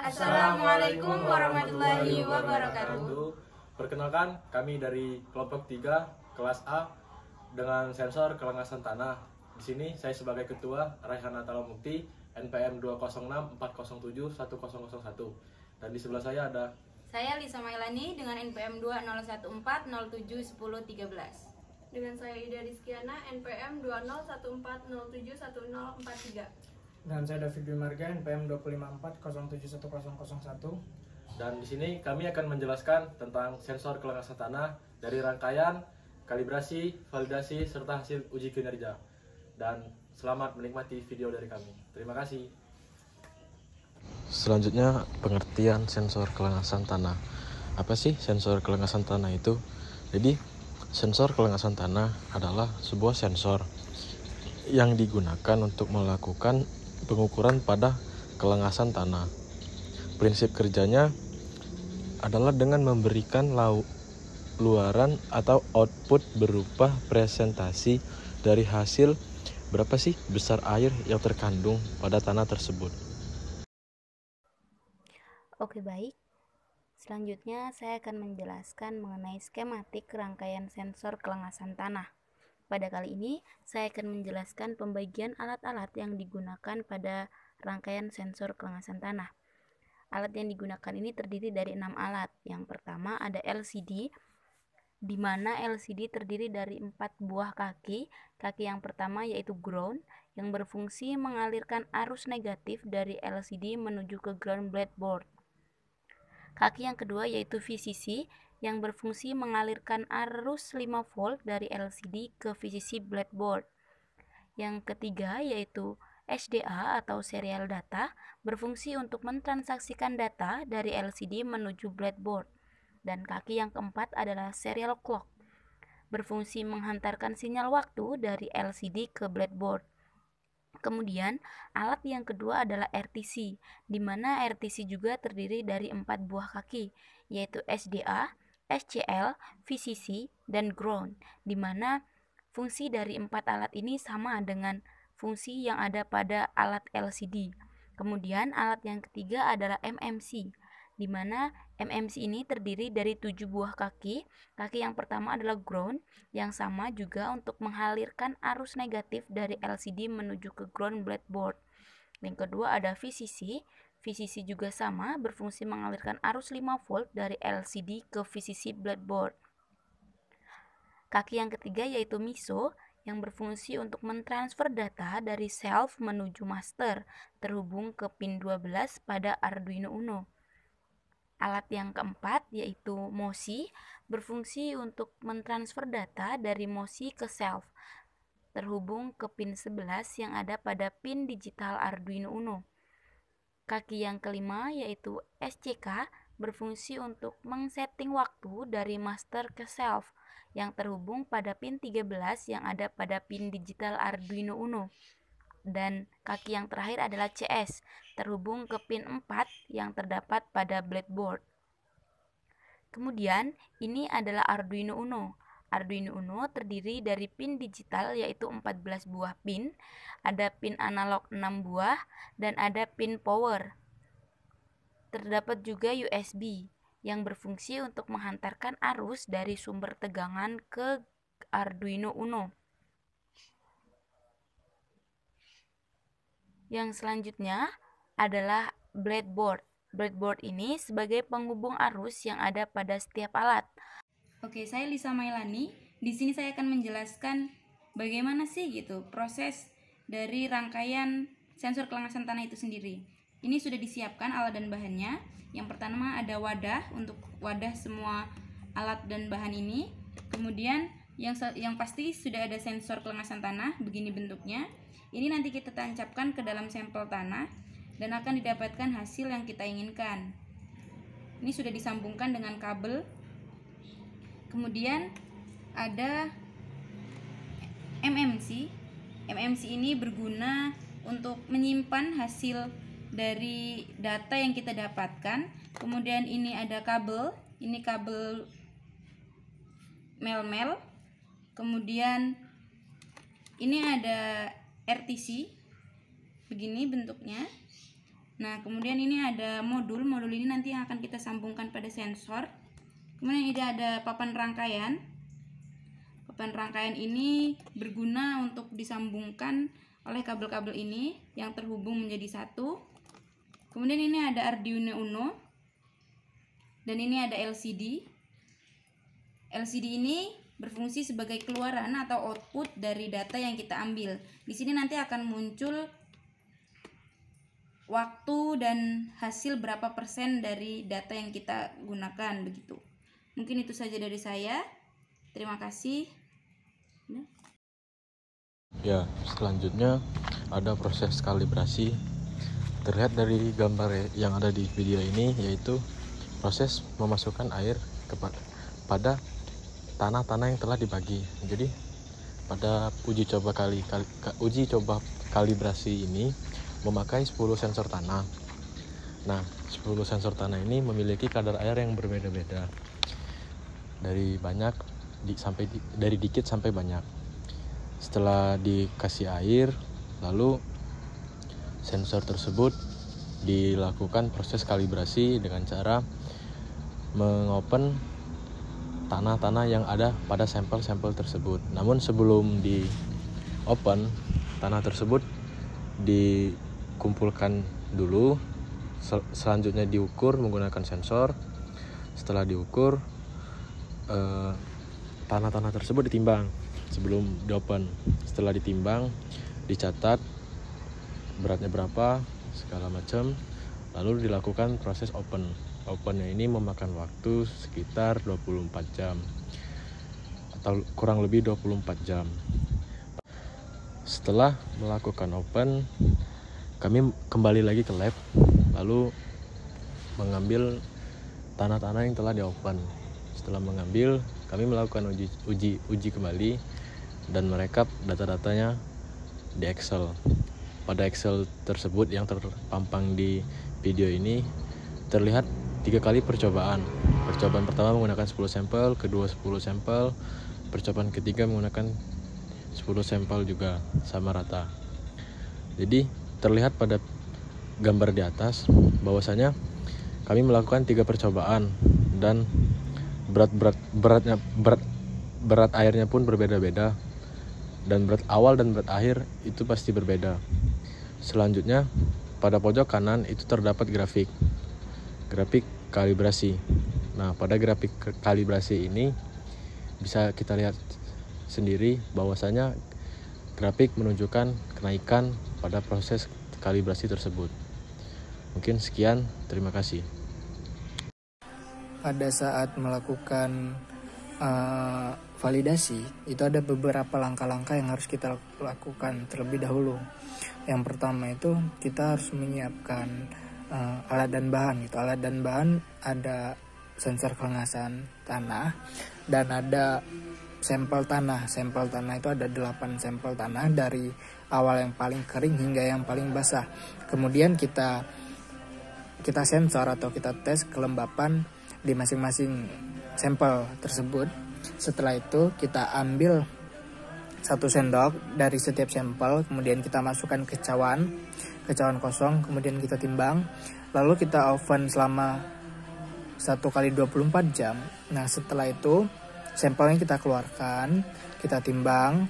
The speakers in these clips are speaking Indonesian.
Assalamualaikum warahmatullahi wabarakatuh. Perkenalkan, kami dari kelompok 3 kelas A dengan sensor kelengasan tanah. Di sini saya sebagai ketua Raihan Atalamukti NPM 206407101. Dan di sebelah saya ada Saya Lisa Mailani dengan NPM 2014071013. Dengan saya Ida Rizkiana NPM 2014071043. Dan saya David Dwi Marga NPM 254071001. Dan di sini kami akan menjelaskan tentang sensor kelengasan tanah dari rangkaian, kalibrasi, validasi, serta hasil uji kinerja. Dan selamat menikmati video dari kami. Terima kasih. Selanjutnya, pengertian sensor kelengasan tanah. Apa sih sensor kelengasan tanah itu? Jadi, sensor kelengasan tanah adalah sebuah sensor yang digunakan untuk melakukan pengukuran pada kelengasan tanah. Prinsip kerjanya adalah dengan memberikan luaran atau output berupa presentasi dari hasil berapa sih besar air yang terkandung pada tanah tersebut. Oke, baik. Selanjutnya saya akan menjelaskan mengenai skematik rangkaian sensor kelengasan tanah. Pada kali ini saya akan menjelaskan pembagian alat-alat yang digunakan pada rangkaian sensor kelengasan tanah. Alat yang digunakan ini terdiri dari 6 alat. Yang pertama ada LCD, di mana LCD terdiri dari 4 buah kaki. Kaki yang pertama yaitu ground, yang berfungsi mengalirkan arus negatif dari LCD menuju ke ground breadboard. Kaki yang kedua yaitu VCC, yang berfungsi mengalirkan arus 5 volt dari LCD ke VCC breadboard. Yang ketiga yaitu SDA atau serial data, berfungsi untuk mentransaksikan data dari LCD menuju breadboard. Dan kaki yang keempat adalah serial clock, berfungsi menghantarkan sinyal waktu dari LCD ke breadboard. Kemudian, alat yang kedua adalah RTC, di mana RTC juga terdiri dari 4 buah kaki, yaitu SDA, SCL, VCC, dan ground, di mana fungsi dari 4 alat ini sama dengan fungsi yang ada pada alat LCD. Kemudian alat yang ketiga adalah MMC, di mana MMC ini terdiri dari 7 buah kaki. Kaki yang pertama adalah ground, yang sama juga untuk mengalirkan arus negatif dari LCD menuju ke ground breadboard. Yang kedua ada VCC. VCC juga sama, berfungsi mengalirkan arus 5 volt dari LCD ke VCC breadboard. Kaki yang ketiga yaitu MISO, yang berfungsi untuk mentransfer data dari self menuju master terhubung ke pin 12 pada Arduino Uno. Alat yang keempat yaitu MOSI, berfungsi untuk mentransfer data dari MOSI ke self terhubung ke pin 11 yang ada pada pin digital Arduino Uno. Kaki yang kelima yaitu SCK, berfungsi untuk mengsetting waktu dari master ke self yang terhubung pada pin 13 yang ada pada pin digital Arduino Uno. Dan kaki yang terakhir adalah CS, terhubung ke pin 4 yang terdapat pada breadboard. Kemudian, ini adalah Arduino Uno. Arduino Uno terdiri dari pin digital yaitu 14 buah pin, ada pin analog 6 buah, dan ada pin power. Terdapat juga USB yang berfungsi untuk menghantarkan arus dari sumber tegangan ke Arduino Uno. Yang selanjutnya adalah breadboard. Breadboard ini sebagai penghubung arus yang ada pada setiap alat. Oke, saya Lisa Mailani. Di sini saya akan menjelaskan bagaimana sih gitu proses dari rangkaian sensor kelengasan tanah itu sendiri. Ini sudah disiapkan alat dan bahannya. Yang pertama ada wadah untuk wadah semua alat dan bahan ini. Kemudian yang pasti sudah ada sensor kelengasan tanah, begini bentuknya. Ini nanti kita tancapkan ke dalam sampel tanah dan akan didapatkan hasil yang kita inginkan. Ini sudah disambungkan dengan kabel. Kemudian ada MMC. MMC ini berguna untuk menyimpan hasil dari data yang kita dapatkan. Kemudian ini ada kabel. Ini kabel mel-mel. Kemudian ini ada RTC, begini bentuknya. Nah, kemudian ini ada modul ini nanti yang akan kita sambungkan pada sensor. Kemudian ini ada papan rangkaian. Papan rangkaian ini berguna untuk disambungkan oleh kabel-kabel ini yang terhubung menjadi satu. Kemudian ini ada Arduino Uno. Dan ini ada LCD. LCD ini berfungsi sebagai keluaran atau output dari data yang kita ambil. Di sini nanti akan muncul waktu dan hasil berapa persen dari data yang kita gunakan begitu. Mungkin itu saja dari saya. Terima kasih. Ya, selanjutnya ada proses kalibrasi. Terlihat dari gambar yang ada di video ini, yaitu proses memasukkan air pada tanah-tanah yang telah dibagi. Jadi pada uji coba kalibrasi ini memakai 10 sensor tanah. Nah, 10 sensor tanah ini memiliki kadar air yang berbeda-beda. Dari dikit sampai banyak. Setelah dikasih air, lalu sensor tersebut dilakukan proses kalibrasi dengan cara mengopen tanah-tanah yang ada pada sampel-sampel tersebut. Namun sebelum di open, tanah tersebut dikumpulkan dulu, selanjutnya diukur menggunakan sensor. Setelah diukur, tanah-tanah tersebut ditimbang sebelum di open. Setelah ditimbang, dicatat beratnya berapa, segala macam, lalu dilakukan proses open. Opennya ini memakan waktu sekitar 24 jam atau kurang lebih 24 jam. Setelah melakukan open, kami kembali lagi ke lab, lalu mengambil tanah-tanah yang telah di-open. Setelah mengambil, kami melakukan uji kembali dan merekap data-datanya di Excel. Pada Excel tersebut yang terpampang di video ini terlihat 3 kali percobaan. Percobaan pertama menggunakan 10 sampel, kedua 10 sampel, percobaan ketiga menggunakan 10 sampel juga sama rata. Jadi terlihat pada gambar di atas bahwasanya kami melakukan 3 percobaan dan berat airnya pun berbeda-beda, dan berat awal dan berat akhir itu pasti berbeda. Selanjutnya pada pojok kanan itu terdapat grafik kalibrasi. Nah, pada grafik kalibrasi ini bisa kita lihat sendiri bahwasanya grafik menunjukkan kenaikan pada proses kalibrasi tersebut. Mungkin sekian, terima kasih. Pada saat melakukan validasi, itu ada beberapa langkah-langkah yang harus kita lakukan terlebih dahulu. Yang pertama itu kita harus menyiapkan alat dan bahan. Gitu. Alat dan bahan ada sensor kelengasan tanah dan ada sampel tanah. Sampel tanah itu ada 8 sampel tanah dari awal yang paling kering hingga yang paling basah. Kemudian kita sensor atau kita tes kelembapan di masing-masing sampel tersebut. Setelah itu kita ambil 1 sendok dari setiap sampel, kemudian kita masukkan ke cawan kosong, kemudian kita timbang, lalu kita oven selama 1 kali 24 jam. Nah, setelah itu sampelnya kita keluarkan, kita timbang,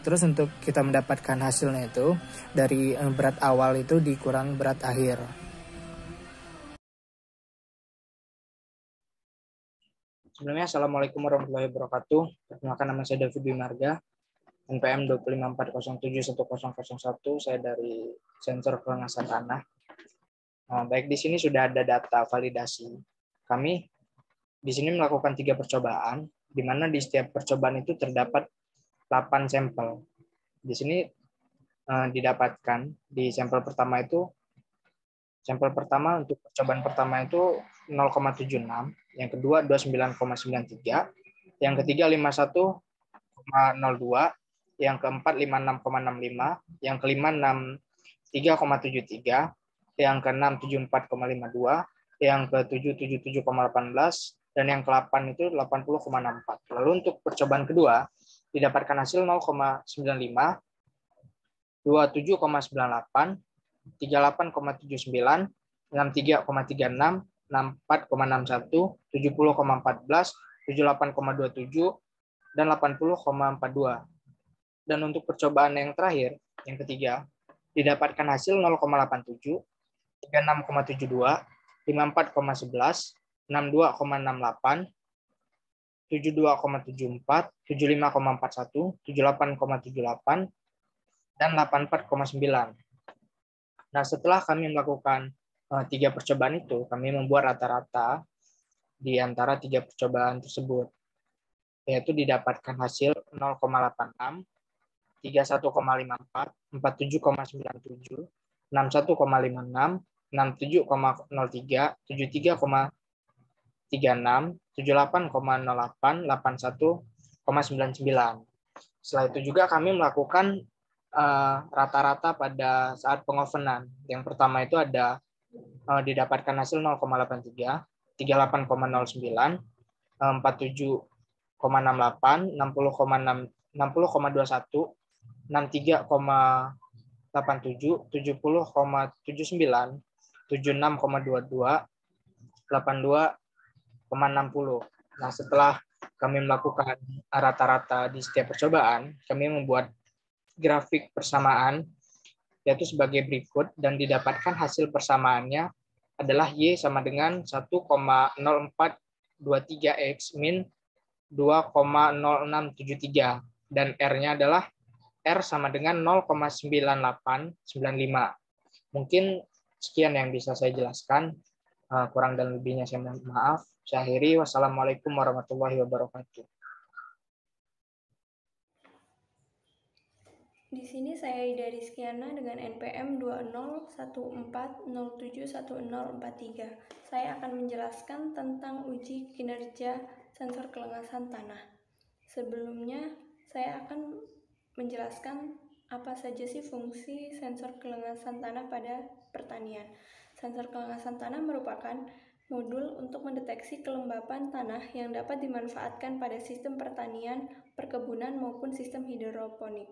terus untuk kita mendapatkan hasilnya itu dari berat awal itu dikurang berat akhir. Sebelumnya, Assalamualaikum warahmatullahi wabarakatuh. Perkenalkan, nama saya David Dwi Marga, NPM 254071001. Saya dari sensor kelengasan tanah. Baik, di sini sudah ada data validasi. Kami di sini melakukan 3 percobaan, di mana di setiap percobaan itu terdapat 8 sampel. Di sini didapatkan di sampel pertama untuk percobaan pertama itu 0,76, yang kedua 29,93, yang ketiga 51,02, yang keempat 56,65, yang kelima 63,73, yang keenam 74,52, yang ketujuh 77,18, dan yang ke-8 itu 80,64. Lalu untuk percobaan kedua didapatkan hasil 0,95, 27,98, 38,79, 63,36, 64,61, 70,14, 78,27, dan 80,42. Dan untuk percobaan yang terakhir, yang ketiga, didapatkan hasil 0,87, 36,72, 54,11, 62,68, 72,74, 75,41, 78,78, dan 84,9. Nah, setelah kami melakukan 3 percobaan itu, kami membuat rata-rata di antara 3 percobaan tersebut, yaitu didapatkan hasil 0,86, 31,54, 47,97, 61,56, 67,03, 73,36, 78,08, 81,99. Setelah itu juga kami melakukan rata-rata pada saat pengovenan. Yang pertama itu ada didapatkan hasil 0,83, 38,09, 47,68, 60,21, 63,87, 70,79, 76,22, 82,60. Nah, setelah kami melakukan rata-rata di setiap percobaan, kami membuat grafik persamaan yaitu sebagai berikut, dan didapatkan hasil persamaannya adalah Y sama dengan 1,0423X min 2,0673, dan R-nya adalah R sama dengan 0,9895. Mungkin sekian yang bisa saya jelaskan. Kurang dan lebihnya saya mohon maaf. Saya akhiri. Wassalamualaikum warahmatullahi wabarakatuh. Di sini saya Ida Rizkiana dengan NPM 2014071043. Saya akan menjelaskan tentang uji kinerja sensor kelengasan tanah. Sebelumnya, saya akan menjelaskan apa saja sih fungsi sensor kelengasan tanah pada pertanian. Sensor kelengasan tanah merupakan modul untuk mendeteksi kelembapan tanah yang dapat dimanfaatkan pada sistem pertanian, perkebunan, maupun sistem hidroponik.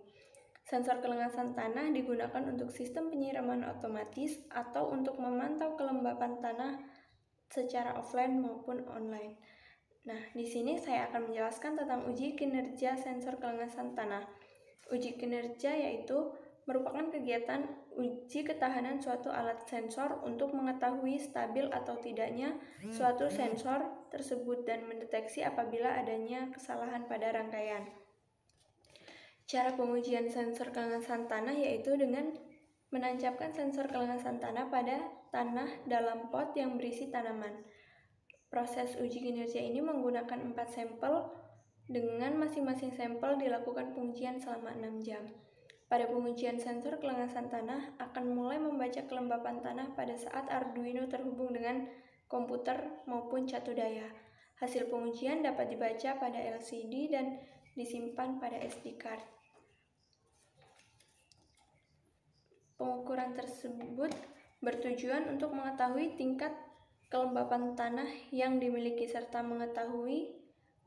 Sensor kelengasan tanah digunakan untuk sistem penyiraman otomatis atau untuk memantau kelembapan tanah secara offline maupun online. Nah, di sini saya akan menjelaskan tentang uji kinerja sensor kelengasan tanah. Uji kinerja yaitu merupakan kegiatan uji ketahanan suatu alat sensor untuk mengetahui stabil atau tidaknya suatu sensor tersebut dan mendeteksi apabila adanya kesalahan pada rangkaian. Cara pengujian sensor kelengasan tanah yaitu dengan menancapkan sensor kelengasan tanah pada tanah dalam pot yang berisi tanaman. Proses uji kinerja ini menggunakan 4 sampel, dengan masing-masing sampel dilakukan pengujian selama 6 jam. Pada pengujian sensor kelengasan tanah akan mulai membaca kelembapan tanah pada saat Arduino terhubung dengan komputer maupun catu daya. Hasil pengujian dapat dibaca pada LCD dan disimpan pada SD card. Pengukuran tersebut bertujuan untuk mengetahui tingkat kelembapan tanah yang dimiliki serta mengetahui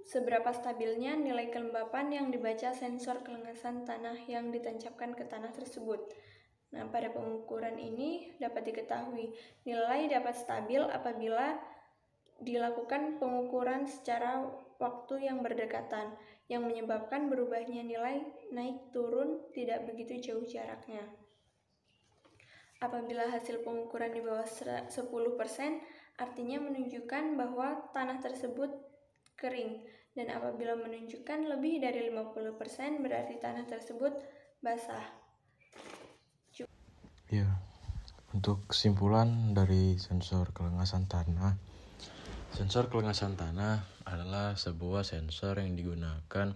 seberapa stabilnya nilai kelembapan yang dibaca sensor kelengasan tanah yang ditancapkan ke tanah tersebut. Nah, pada pengukuran ini dapat diketahui nilai dapat stabil apabila dilakukan pengukuran secara waktu yang berdekatan, yang menyebabkan berubahnya nilai naik turun tidak begitu jauh jaraknya. Apabila hasil pengukuran di bawah 10%, artinya menunjukkan bahwa tanah tersebut kering, dan apabila menunjukkan lebih dari 50%, berarti tanah tersebut basah. Ya, untuk kesimpulan dari sensor kelengasan tanah, sensor kelengasan tanah adalah sebuah sensor yang digunakan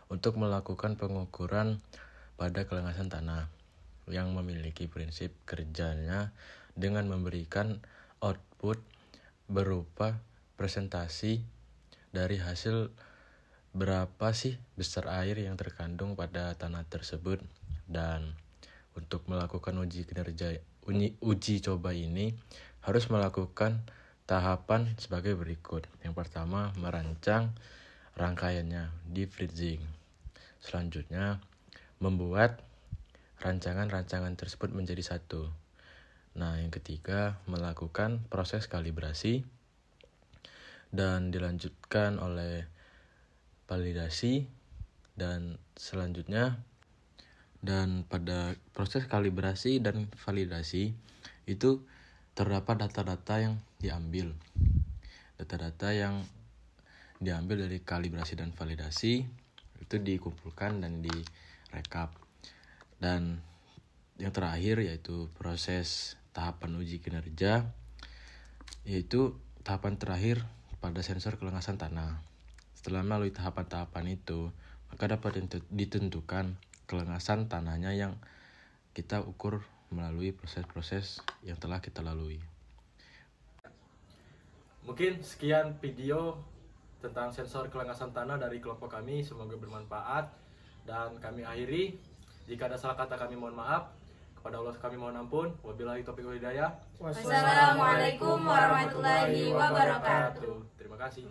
untuk melakukan pengukuran pada kelengasan tanah, yang memiliki prinsip kerjanya dengan memberikan output berupa presentasi dari hasil berapa sih besar air yang terkandung pada tanah tersebut. Dan untuk melakukan uji coba ini harus melakukan tahapan sebagai berikut. Yang pertama, merancang rangkaiannya di freezing. Selanjutnya, membuat rancangan-rancangan tersebut menjadi satu. Nah, yang ketiga, melakukan proses kalibrasi dan dilanjutkan oleh validasi, dan selanjutnya, dan pada proses kalibrasi dan validasi itu terdapat data-data yang diambil. Data-data yang diambil dari kalibrasi dan validasi itu dikumpulkan dan direkap. Dan yang terakhir yaitu proses tahapan uji kinerja, yaitu tahapan terakhir pada sensor kelengasan tanah. Setelah melalui tahapan-tahapan itu, maka dapat ditentukan kelengasan tanahnya yang kita ukur melalui proses-proses yang telah kita lalui. Mungkin sekian video tentang sensor kelengasan tanah dari kelompok kami, semoga bermanfaat. Dan kami akhiri, jika ada salah kata kami mohon maaf, kepada Allah kami mohon ampun. Wabillahi taufiq wal hidayah. Wassalamualaikum warahmatullahi wabarakatuh. Terima kasih.